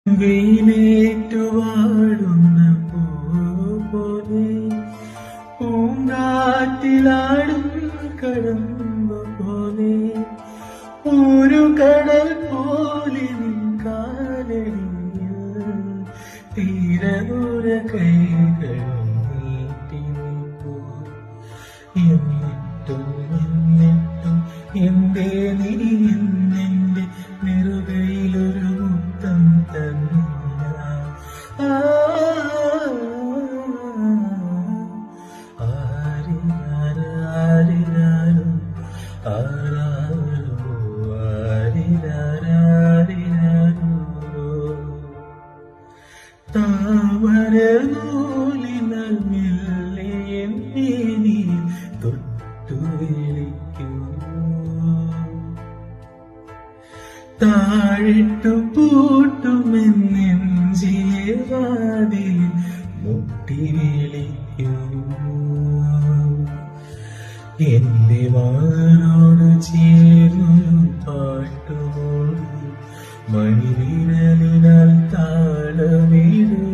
വെയിലേറ്റുവാടുന്ന പോലെ പൂങ്കാറ്റിലാടും കടമ്പ് പോലെ ഒരു കടൽ പോലെ കാലടിയിൽ തീരദൂര കൈകൾ നീട്ടി നിൽപ്പൂ. എന്നിട്ടും എന്തേ നീ എന്നെന്റെ നെറുകയിലൊരു മുത്തം തന്നില്ല. ആരിരാരാരിരാരോ ആരാരോ ആരിരാരാരിരാരോ താമരനൂലിനാൽ മെല്ലെ എന്നെ നീ തൊട്ടു വിളിക്കൂ. താഴിട്ടു പൂട്ടുമെന്നെഞ്ചിലെ വാതിൽ മുട്ടി വിളിക്കൂ. എന്റെ വാനോട് ചേർന്നൊരു പാട്ടുമോളൂ, മണിവിരലിനാൽ താളമിടൂ.